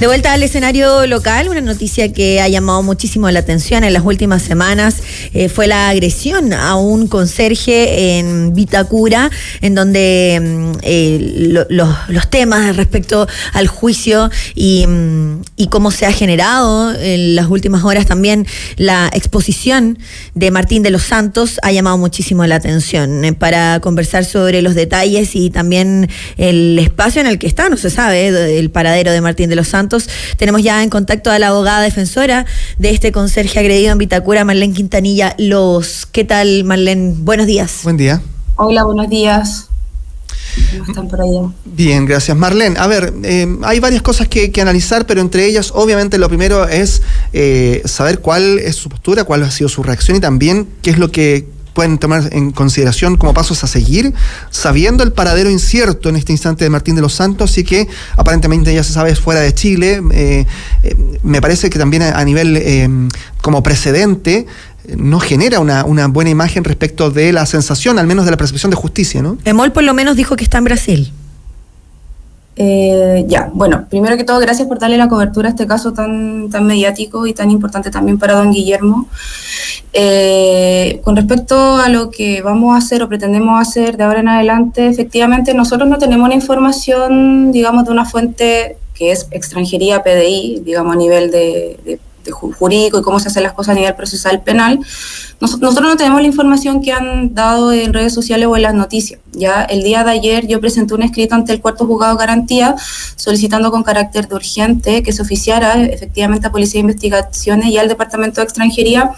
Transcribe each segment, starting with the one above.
De vuelta al escenario local, una noticia que ha llamado muchísimo la atención en las últimas semanas fue la agresión a un conserje en Vitacura, en donde los temas respecto al juicio y cómo se ha generado en las últimas horas también la exposición de Martín de los Santos ha llamado muchísimo la atención. Para conversar sobre los detalles y también el espacio en el que está, no se sabe, el paradero de Martín de los Santos, tenemos ya en contacto a la abogada defensora de este conserje agredido en Vitacura, Marlene Quintanilla Lobos. ¿Qué tal, Marlene? Buenos días. Buen día. Hola, buenos días. ¿Cómo están por allá? Bien, gracias. Marlene, a ver, hay varias cosas que analizar, pero entre ellas, obviamente, lo primero es saber cuál es su postura, cuál ha sido su reacción y también qué es lo que pueden tomar en consideración como pasos a seguir, sabiendo el paradero incierto en este instante de Martín de los Santos, y que aparentemente ya se sabe es fuera de Chile. Me parece que también a nivel como precedente no genera una buena imagen respecto de la sensación, al menos de la percepción de justicia, ¿no? Emol por lo menos dijo que está en Brasil. Bueno, primero que todo, gracias por darle la cobertura a este caso tan mediático y tan importante también para don Guillermo. Con respecto a lo que vamos a hacer o pretendemos hacer de ahora en adelante, efectivamente nosotros no tenemos una información, digamos, de una fuente que es extranjería PDI, digamos, a nivel de jurídico y cómo se hacen las cosas a nivel procesal penal. Nosotros no tenemos la información que han dado en redes sociales o en las noticias. Ya el día de ayer yo presenté un escrito ante el Cuarto Juzgado de Garantía solicitando con carácter de urgente que se oficiara efectivamente a Policía de Investigaciones y al Departamento de Extranjería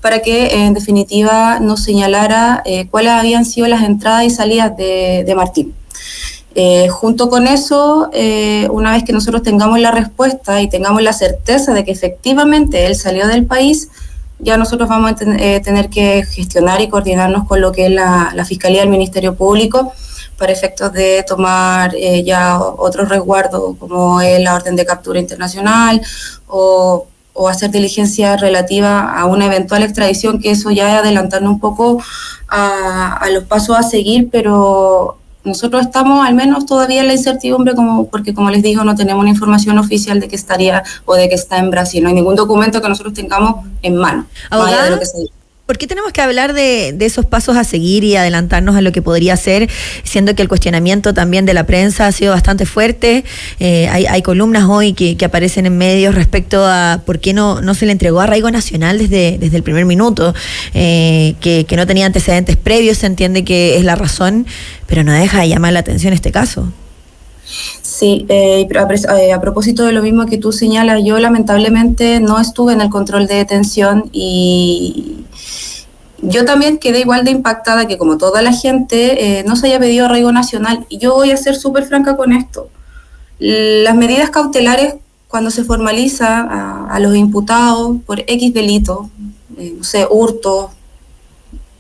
para que en definitiva nos señalara cuáles habían sido las entradas y salidas de Martín. Junto con eso, una vez que nosotros tengamos la respuesta y tengamos la certeza de que efectivamente él salió del país, ya nosotros vamos a tener que gestionar y coordinarnos con lo que es la Fiscalía del Ministerio Público para efectos de tomar ya otros resguardos como es la orden de captura internacional o hacer diligencia relativa a una eventual extradición, que eso ya es adelantarnos un poco a los pasos a seguir, pero nosotros estamos al menos todavía en la incertidumbre porque, como les digo, no tenemos una información oficial de que estaría o de que está en Brasil. No hay ningún documento que nosotros tengamos en mano. Abogada, ¿por qué tenemos que hablar de esos pasos a seguir y adelantarnos a lo que podría ser, siendo que el cuestionamiento también de la prensa ha sido bastante fuerte? Hay columnas hoy que aparecen en medios respecto a por qué no se le entregó arraigo nacional desde el primer minuto, que no tenía antecedentes previos, se entiende que es la razón, pero no deja de llamar la atención este caso. Sí, a propósito de lo mismo que tú señalas, yo lamentablemente no estuve en el control de detención y yo también quedé igual de impactada que como toda la gente no se haya pedido arraigo nacional. Y yo voy a ser súper franca con esto. Las medidas cautelares, cuando se formaliza a los imputados por X delito, no sé, hurto,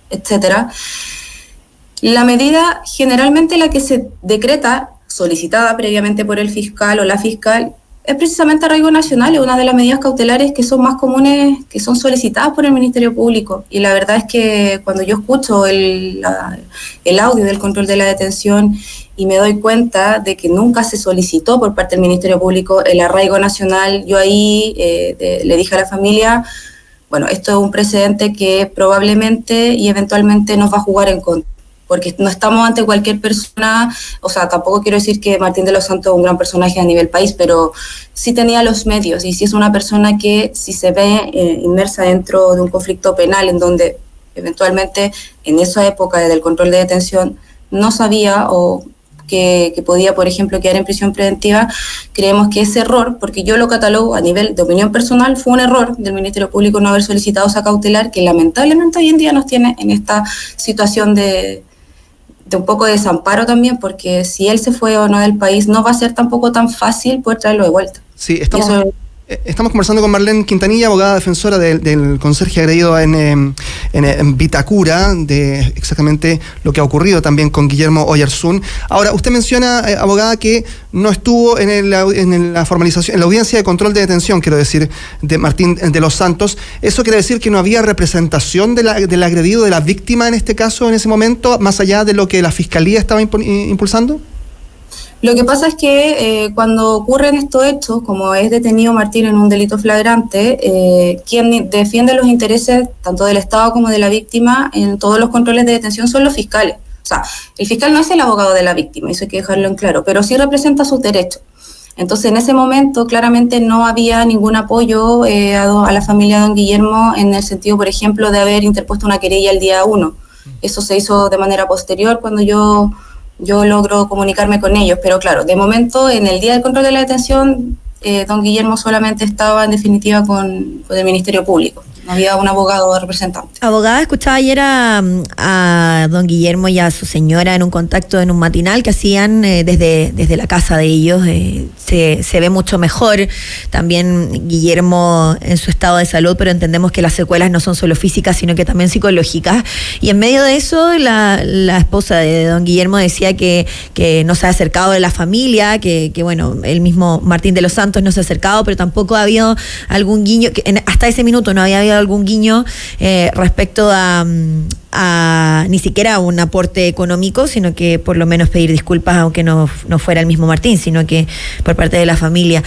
etcétera, la medida generalmente la que se decreta, solicitada previamente por el fiscal o la fiscal, es precisamente arraigo nacional, es una de las medidas cautelares que son más comunes, que son solicitadas por el Ministerio Público. Y la verdad es que cuando yo escucho el audio del control de la detención y me doy cuenta de que nunca se solicitó por parte del Ministerio Público el arraigo nacional, yo ahí le dije a la familia, bueno, esto es un precedente que probablemente y eventualmente nos va a jugar en contra, porque no estamos ante cualquier persona, o sea, tampoco quiero decir que Martín de los Santos es un gran personaje a nivel país, pero sí tenía los medios, y sí es una persona que si se ve inmersa dentro de un conflicto penal en donde eventualmente en esa época del control de detención no sabía o que podía, por ejemplo, quedar en prisión preventiva, creemos que ese error, porque yo lo catalogo a nivel de opinión personal, fue un error del Ministerio Público no haber solicitado esa cautelar que lamentablemente hoy en día nos tiene en esta situación de un poco de desamparo también, porque si él se fue o no del país, no va a ser tampoco tan fácil poder traerlo de vuelta. Sí, estamos conversando con Marlene Quintanilla, abogada defensora del conserje agredido en Vitacura, de exactamente lo que ha ocurrido también con Guillermo Oyarzún. Ahora, usted menciona, abogada, que no estuvo en la formalización, en la audiencia de control de detención, quiero decir, de Martín de los Santos. ¿Eso quiere decir que no había representación del agredido, de la víctima en este caso, en ese momento, más allá de lo que la Fiscalía estaba impulsando? Lo que pasa es que cuando ocurren estos hechos, como es detenido Martín en un delito flagrante, quien defiende los intereses tanto del Estado como de la víctima en todos los controles de detención son los fiscales. O sea, el fiscal no es el abogado de la víctima, eso hay que dejarlo en claro, pero sí representa sus derechos. Entonces, en ese momento, claramente no había ningún apoyo a la familia de don Guillermo en el sentido, por ejemplo, de haber interpuesto una querella el día 1. Eso se hizo de manera posterior cuando yo logro comunicarme con ellos, pero claro, de momento, en el día del control de la detención, don Guillermo solamente estaba en definitiva con el Ministerio Público. No había un abogado representante. Abogada, escuchaba ayer a don Guillermo y a su señora en un contacto en un matinal que hacían desde la casa de ellos. Se ve mucho mejor también Guillermo en su estado de salud, pero entendemos que las secuelas no son solo físicas, sino que también psicológicas. Y en medio de eso, la esposa de don Guillermo decía que no se ha acercado de la familia, que bueno, el mismo Martín de los Santos no se ha acercado, pero tampoco ha habido algún guiño, hasta ese minuto no había habido algún guiño respecto a ni siquiera un aporte económico, sino que por lo menos pedir disculpas, aunque no fuera el mismo Martín, sino que por parte de la familia.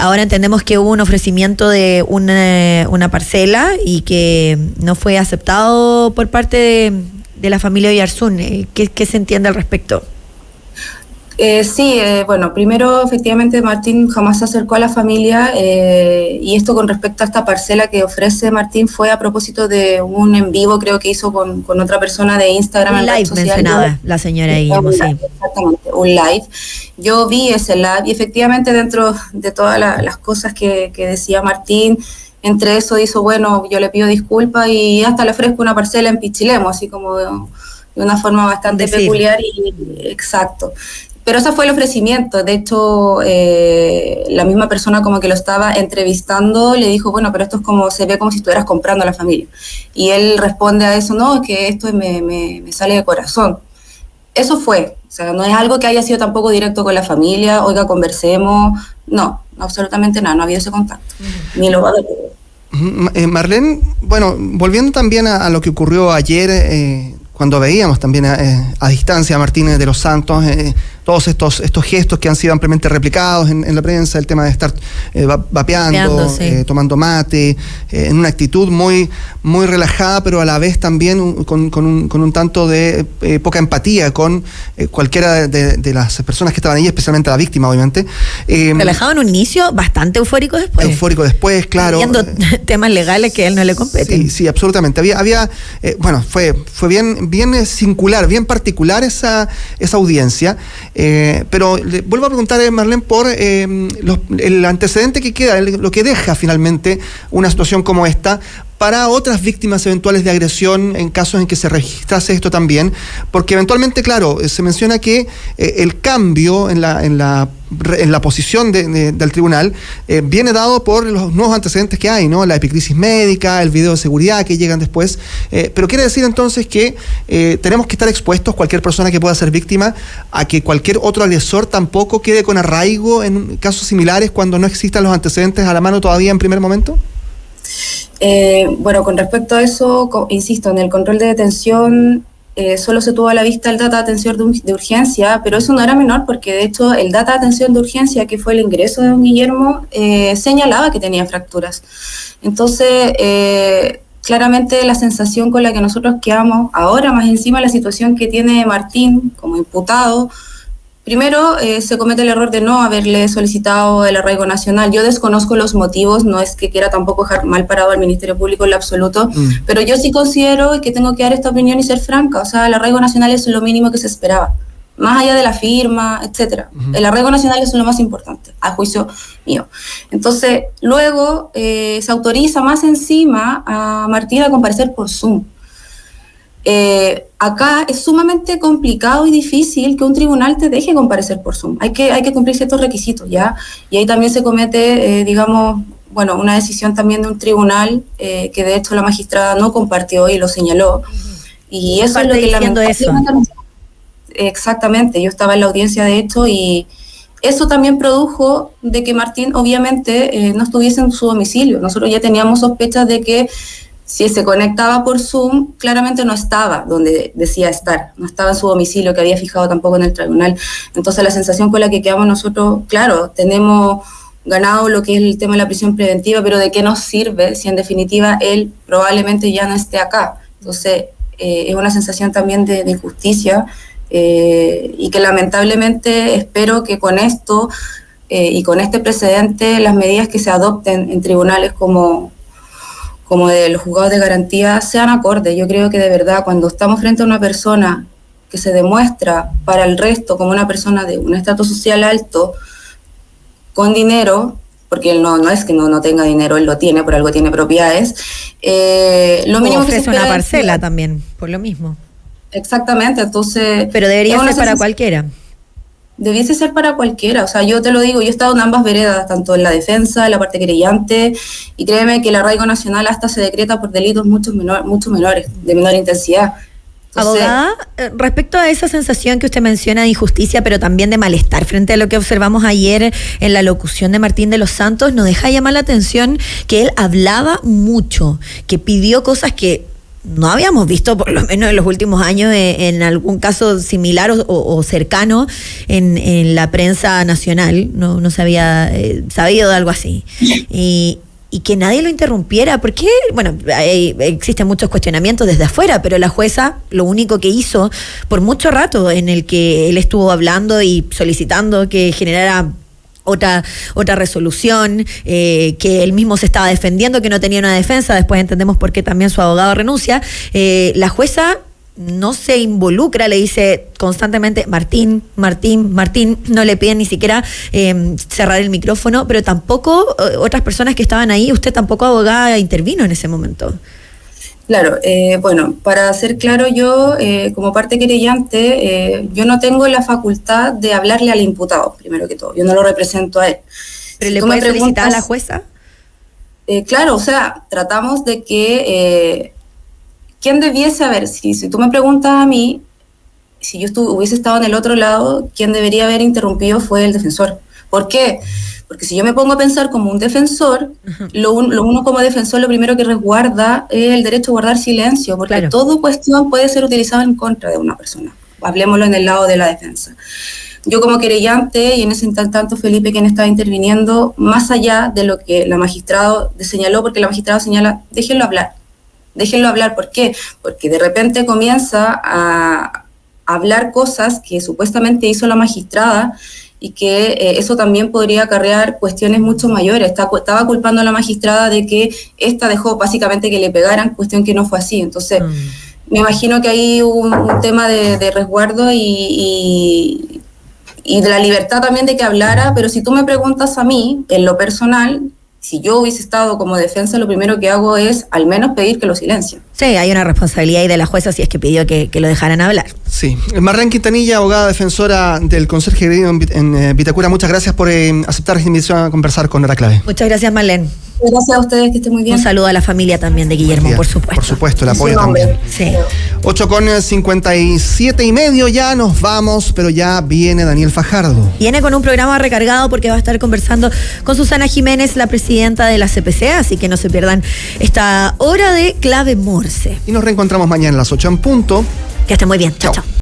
Ahora entendemos que hubo un ofrecimiento de una parcela y que no fue aceptado por parte de la familia Oyarzún. ¿Qué se entiende al respecto? Sí, bueno, primero efectivamente Martín jamás se acercó a la familia y esto con respecto a esta parcela que ofrece Martín fue a propósito de un en vivo, creo que hizo con otra persona de Instagram. Un live mencionaba la señora Guillermo, sí. Exactamente, un live. Yo vi ese live y efectivamente dentro de todas las cosas que decía Martín, entre eso hizo, bueno, yo le pido disculpas y hasta le ofrezco una parcela en Pichilemu, así como de una forma bastante peculiar y exacto. Pero ese fue el ofrecimiento. De hecho, la misma persona como que lo estaba entrevistando le dijo, bueno, pero esto es como, se ve como si estuvieras comprando a la familia. Y él responde a eso, no, es que esto me sale de corazón. Eso fue, o sea, no es algo que haya sido tampoco directo con la familia, oiga, conversemos, no, absolutamente nada, no ha habido ese contacto, ni lo va a haber. Marlene, bueno, volviendo también a lo que ocurrió ayer, cuando veíamos también a distancia a Martínez de los Santos, todos estos gestos que han sido ampliamente replicados en la prensa, el tema de estar vapeando, sí, tomando mate, en una actitud muy, muy relajada, pero a la vez también con un tanto de poca empatía con cualquiera de las personas que estaban ahí, especialmente la víctima, obviamente. Relajado en un inicio, bastante eufórico después. Eufórico después, claro. Viendo temas legales que a él no le competen. Sí, sí, absolutamente. Había bueno, fue bien singular, bien particular esa audiencia. Pero le vuelvo a preguntar a Marlene por el antecedente que queda, lo que deja finalmente una situación como esta para otras víctimas eventuales de agresión en casos en que se registrase esto también, porque eventualmente, claro, se menciona que el cambio en la posición del tribunal viene dado por los nuevos antecedentes que hay, ¿no? La epicrisis médica, el video de seguridad que llegan después, pero quiere decir entonces que tenemos que estar expuestos, cualquier persona que pueda ser víctima, a que cualquier otro agresor tampoco quede con arraigo en casos similares cuando no existan los antecedentes a la mano todavía en primer momento. Bueno, con respecto a eso, insisto, en el control de detención solo se tuvo a la vista el data de atención de urgencia, pero eso no era menor porque de hecho el data de atención de urgencia, que fue el ingreso de don Guillermo, señalaba que tenía fracturas. Entonces, claramente la sensación con la que nosotros quedamos ahora, más encima la situación que tiene Martín como imputado, primero, se comete el error de no haberle solicitado el arraigo nacional. Yo desconozco los motivos, no es que quiera tampoco dejar mal parado al Ministerio Público en lo absoluto, pero yo sí considero que tengo que dar esta opinión y ser franca. O sea, el arraigo nacional es lo mínimo que se esperaba, más allá de la firma, etcétera. El arraigo nacional es lo más importante, a juicio mío. Entonces, luego se autoriza más encima a Martín a comparecer por Zoom. Acá es sumamente complicado y difícil que un tribunal te deje comparecer por Zoom. Hay que cumplir ciertos requisitos, ¿ya? Y ahí también se comete, digamos, bueno, una decisión también de un tribunal que de hecho la magistrada no compartió y lo señaló. Y eso es lo que lamentablemente... Exactamente, yo estaba en la audiencia de hecho y eso también produjo de que Martín obviamente no estuviese en su domicilio. Nosotros ya teníamos sospechas de que Si se conectaba por Zoom, claramente no estaba donde decía estar, no estaba en su domicilio, que había fijado tampoco en el tribunal. Entonces la sensación con la que quedamos nosotros, claro, tenemos ganado lo que es el tema de la prisión preventiva, pero ¿de qué nos sirve si en definitiva él probablemente ya no esté acá? Entonces es una sensación también de injusticia, y que lamentablemente espero que con esto y con este precedente las medidas que se adopten en tribunales como de los juzgados de garantía sean acordes. Yo creo que de verdad cuando estamos frente a una persona que se demuestra para el resto como una persona de un estatus social alto, con dinero, porque él no es que no tenga dinero, él lo tiene, por algo tiene propiedades, lo mínimo ofrece que se espera una parcela también, por lo mismo. Exactamente, entonces... Pero debería ser para cualquiera. Debiese ser para cualquiera, o sea, yo te lo digo, yo he estado en ambas veredas, tanto en la defensa, en la parte querellante, y créeme que el arraigo nacional hasta se decreta por delitos mucho menores, de menor intensidad. Entonces, abogada, respecto a esa sensación que usted menciona de injusticia, pero también de malestar, frente a lo que observamos ayer en la locución de Martín de los Santos, nos deja llamar la atención que él hablaba mucho, que pidió cosas que no habíamos visto, por lo menos en los últimos años, en algún caso similar o cercano en la prensa nacional. No se había sabido de algo así. Y que nadie lo interrumpiera, porque, bueno, existen muchos cuestionamientos desde afuera, pero la jueza lo único que hizo por mucho rato en el que él estuvo hablando y solicitando que generara otra resolución, que él mismo se estaba defendiendo, que no tenía una defensa, después entendemos por qué también su abogado renuncia, la jueza no se involucra, le dice constantemente Martín, no le piden ni siquiera cerrar el micrófono, pero tampoco otras personas que estaban ahí, usted tampoco, abogada, intervino en ese momento. Claro, bueno, para ser claro, yo como parte querellante, yo no tengo la facultad de hablarle al imputado, primero que todo, yo no lo represento a él. ¿Pero le puede solicitar a la jueza? Claro, o sea, tratamos de que ¿quién debiese haber? Si tú me preguntas a mí, si yo hubiese estado en el otro lado, quien debería haber interrumpido fue el defensor. ¿Por qué? Porque si yo me pongo a pensar como un defensor, uno como defensor lo primero que resguarda es el derecho a guardar silencio, porque claro, toda cuestión puede ser utilizada en contra de una persona. Hablemoslo en el lado de la defensa. Yo como querellante, y en ese tanto Felipe quien estaba interviniendo, más allá de lo que la magistrado señaló, porque la magistrado señala, déjenlo hablar, ¿por qué? Porque de repente comienza a hablar cosas que supuestamente hizo la magistrada y que eso también podría acarrear cuestiones mucho mayores. Estaba culpando a la magistrada de que esta dejó básicamente que le pegaran, cuestión que no fue así. Entonces, me imagino que hay un tema de resguardo y de la libertad también de que hablara, pero si tú me preguntas a mí, en lo personal, si yo hubiese estado como defensa, lo primero que hago es al menos pedir que lo silencien. Sí, hay una responsabilidad ahí de la jueza si es que pidió que lo dejaran hablar. Sí. Marlene Quintanilla, abogada defensora del conserje en Vitacura, muchas gracias por aceptar esta invitación a conversar con Hora Clave. Muchas gracias, Marlene. Gracias a ustedes, que estén muy bien. Un saludo a la familia también de Guillermo, por supuesto. Por supuesto, el apoyo también. Sí. 8:57 ya nos vamos, pero ya viene Daniel Fajardo. Viene con un programa recargado porque va a estar conversando con Susana Jiménez, la presidenta de la CPC, así que no se pierdan esta hora de Clave Morse. Y nos reencontramos mañana a las 8 en punto. Que estén muy bien. Chao, chao.